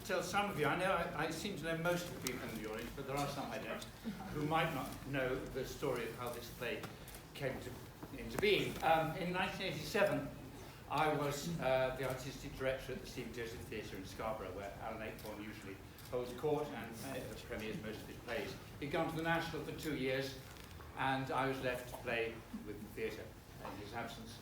tell some of you, I know I seem to know most of the people in the audience, but there are some I don't, who might not know the story of how this play came into being. In 1987, I was the artistic director at the Stephen Joseph Theatre in Scarborough, where Alan Ayckbourn usually holds court and premieres most of his plays. He'd gone to the National for 2 years, and I was left to play with the theatre in his absence.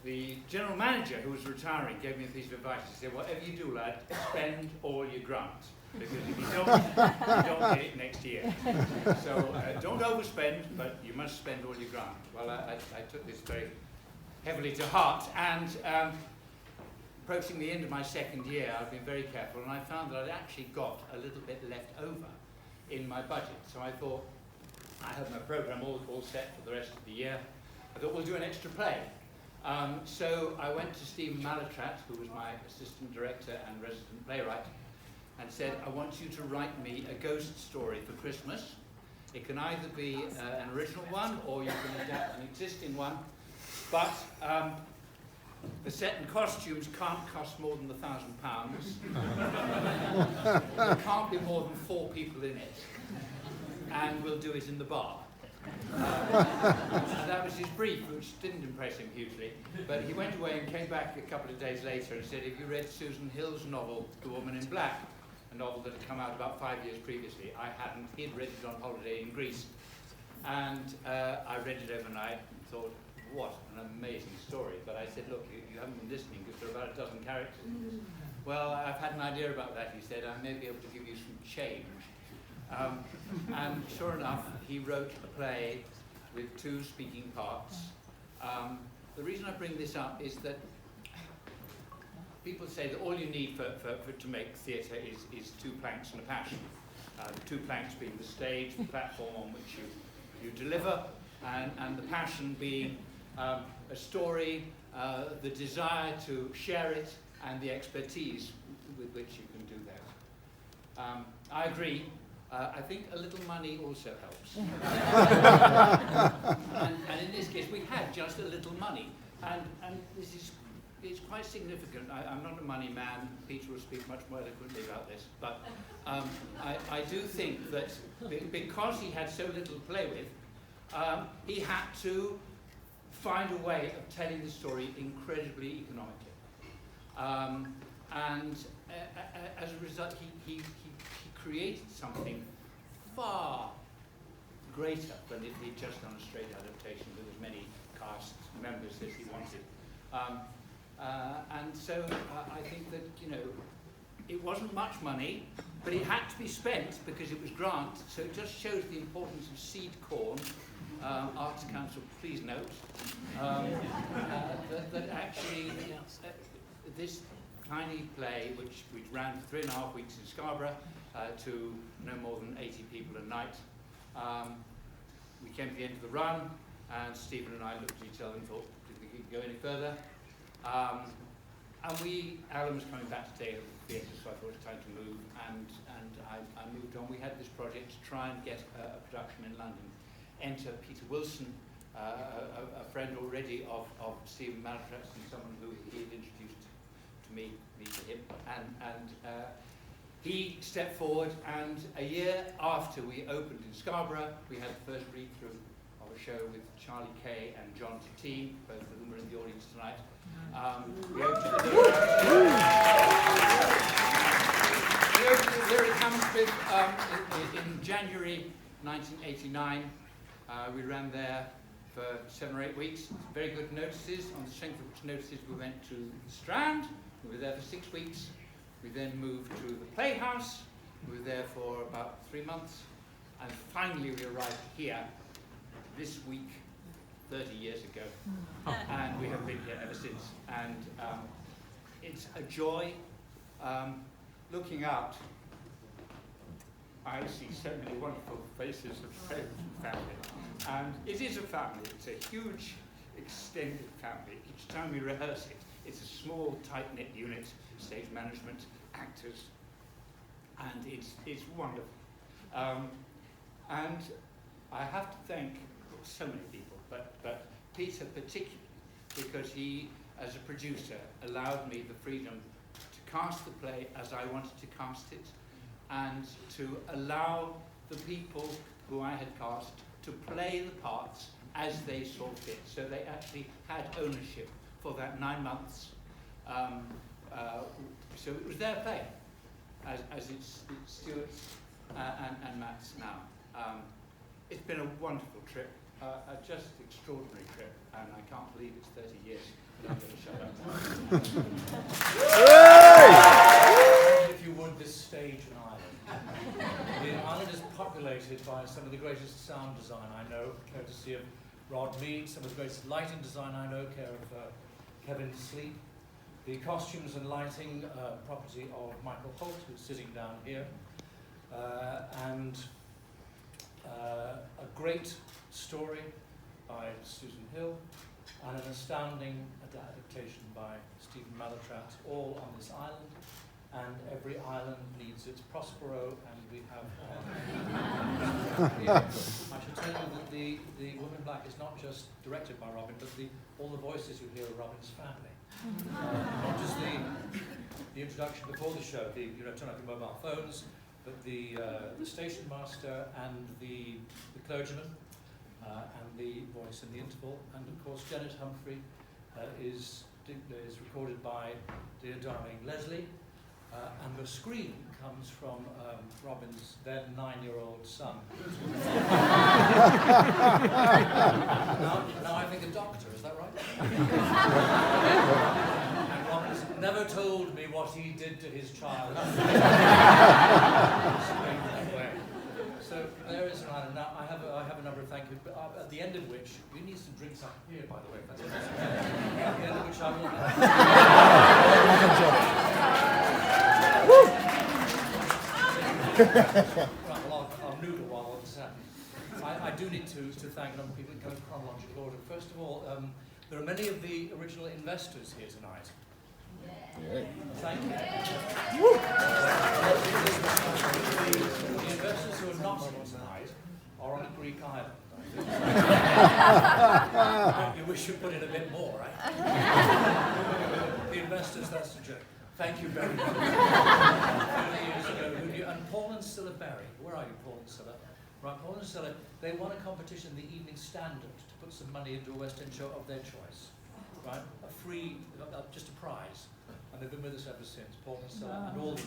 The general manager, who was retiring, gave me a piece of advice. He said, whatever you do, lad, spend all your grants, because if you don't, you don't get it next year. So don't overspend, but you must spend all your grant. Well, I took this very heavily to heart, and approaching the end of my second year, I've been very careful, and I found that I'd actually got a little bit left over in my budget. So I thought, I have my programme all set for the rest of the year. I thought, we'll do an extra play. So I went to Stephen Malatrat, who was my assistant director and resident playwright, and said, I want you to write me a ghost story for Christmas. It can either be an original one, or you can adapt an existing one, but the set and costumes can't cost more than £1,000. There can't be more than 4 people in it, and we'll do it in the bar. And that was his brief, which didn't impress him hugely. But he went away and came back a couple of days later and said, have you read Susan Hill's novel, The Woman in Black? A novel that had come out about 5 years previously. I hadn't. He'd read it on holiday in Greece. And I read it overnight and thought, what an amazing story. But I said, look, you haven't been listening because there are about a dozen characters in this. Well, I've had an idea about that, he said. I may be able to give you some change. And sure enough, he wrote a play with 2 speaking parts. The reason I bring this up is that people say that all you need to make theatre is 2 planks and a passion. The 2 planks being the stage, the platform on which you deliver, and the passion being a story, the desire to share it, and the expertise with which you can do that. I agree. I think a little money also helps. and in this case, we had just a little money. And this is it's quite significant. I'm not a money man. Peter will speak much more eloquently about this. But I do think that because he had so little to play with, he had to find a way of telling the story incredibly economically. And as a result, he created something far greater than if he'd just done a straight adaptation with as many cast members as he wanted. And so I think that, it wasn't much money, but it had to be spent because it was grant, so it just shows the importance of seed corn. Arts Council, please note, that actually this tiny play, which we ran for 3.5 weeks in Scarborough, to no more than 80 people a night. We came to the end of the run, and Stephen and I looked at each other and thought, did we go any further? And Alan was coming back to take over the theatre, so I thought it was time to move, and I moved on. We had this project to try and get a production in London. Enter Peter Wilson, a friend already of Stephen Malatrat, and someone who he had introduced to me to him, and he stepped forward, and a year after we opened in Scarborough, we had the first read-through of a show with Charlie Kay and John T, both of whom are in the audience tonight. We opened Here it comes with in January 1989. We ran there for 7 or 8 weeks. Very good notices. On the strength of which notices, we went to the Strand. We were there for 6 weeks. We then moved to the Playhouse. We were there for about 3 months. And finally, we arrived here this week, 30 years ago. And we have been here ever since. And it's a joy. Looking out, I see so many wonderful faces of friends and family. And it is a family. It's a huge, extended family. Each time we rehearse it, it's a small, tight-knit unit, stage management, actors, and it's wonderful. And I have to thank so many people, but Peter particularly, because he, as a producer, allowed me the freedom to cast the play as I wanted to cast it, and to allow the people who I had cast to play the parts as they saw fit. So they actually had ownership for that 9 months. So it was their play, as it's Stuart's and Matt's now. It's been a wonderful trip, a just extraordinary trip, and I can't believe it's 30 years. But I'm going to shut up. If you would, this stage and island. The island is populated by some of the greatest sound design I know, courtesy of Rod Mead, some of the greatest lighting design I know, care of Kevin Sleep. The costumes and lighting, property of Michael Holt, who's sitting down here. And a great story by Susan Hill, and an astounding adaptation by Stephen Malatrat, all on this island. And every island needs its Prospero, and we have here. I should tell you that the Woman in Black is not just directed by Robin, but all the voices you hear are Robin's family. Not just the introduction before the show, turn up your mobile phones, but the station master and the clergyman, and the voice in the interval, and of course Janet Humphrey is recorded by dear darling Leslie, and the scream comes from Robin's then 9-year-old son. now I think a doctor, is that right? And Robin's never told me what he did to his child. So there is an island. Now I have a number of thank yous, but at the end of which we need some drinks up here, by the way. If that's okay. At the end of which I will. Right, well, I'll noodle while this happens. I do need to thank a number of people in kind of chronological order. First of all, there are many of the original investors here tonight. Yeah. Thank you. The investors who are not here tonight are on a Greek island. You wish you put in a bit more, right? The investors, that's a joke. Thank you very much. 30 years ago, and Paul and Scylla Berry. Where are you, Paul and Scylla? Right, Paul and Scylla, they won a competition in the Evening Standard to put some money into a West End show of their choice. Right? A free, just a prize. And they've been with us ever since, Paul and Scylla, and all the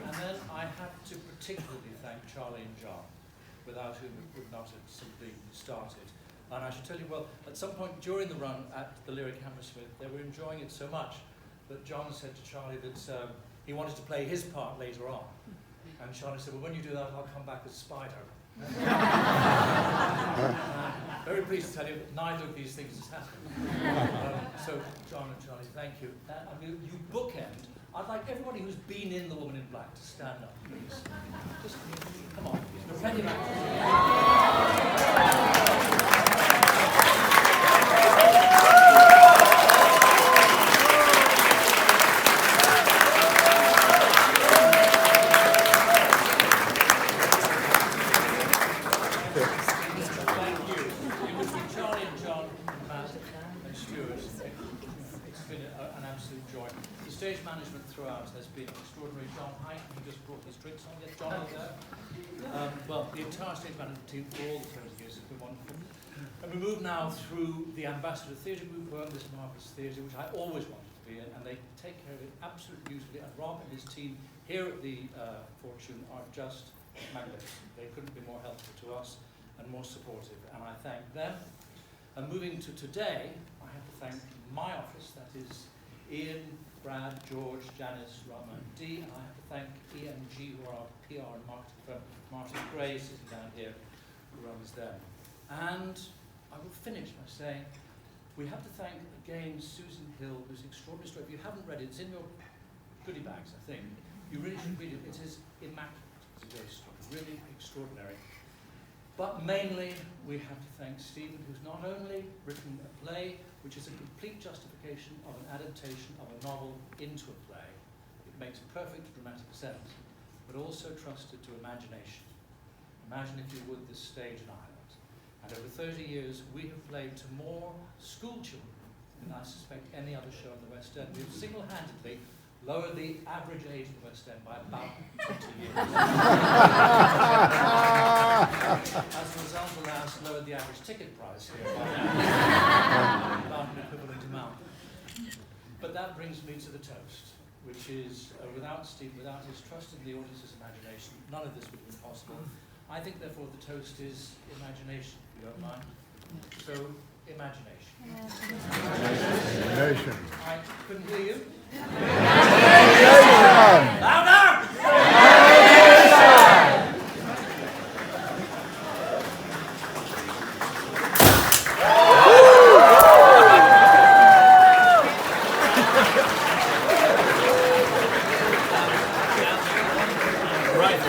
and then I have to particularly thank Charlie and John, without whom it would not have simply started. And I should tell you, well, at some point during the run at the Lyric Hammersmith, they were enjoying it so much that John said to Charlie that he wanted to play his part later on. And Charlie said, well, when you do that, I'll come back as Spider. Very pleased to tell you that neither of these things has happened. So, John and Charlie, thank you. I mean, you bookend. I'd like everybody who's been in The Woman in Black to stand up, please. Just come on. There are plenty of actors. Has been extraordinary. John Height, who just brought his drinks on. Yes, John over there. Well, the entire stage management team for all the 30 years has been wonderful. And we move now through the Ambassador Theatre Group, who own this marvellous theatre, which I always wanted to be in, and they take care of it absolutely beautifully. And Rob and his team here at the Fortune are just magnificent. They couldn't be more helpful to us and more supportive, and I thank them. And moving to today, I have to thank my office, that is Ian, Brad, George, Janice, Rama, and Dee, and I have to thank EMG, who are our PR and marketing firm. Martin Gray sitting down here, who runs them. And I will finish by saying we have to thank again Susan Hill, whose extraordinary story. If you haven't read it, it's in your goodie bags, I think. You really should read it. It is immaculate. It's a great story, really extraordinary. But mainly, we have to thank Stephen, who's not only written a play, which is a complete justification of an adaptation of a novel into a play. It makes perfect dramatic sense, but also trusted to imagination. Imagine, if you would, this stage and island. And over 30 years, we have played to more school children than I suspect any other show in the West End. We've single-handedly lowered the average age in the West End by about 20 years. As a result, alas, lowered the average ticket price here by about an equivalent amount. But that brings me to the toast, which is, without Steve, without his trust in the audience's imagination, none of this would have been possible. I think, therefore, the toast is imagination, if you don't mind. So, imagination. Imagination. I couldn't hear you. Imagination. Louder! Right,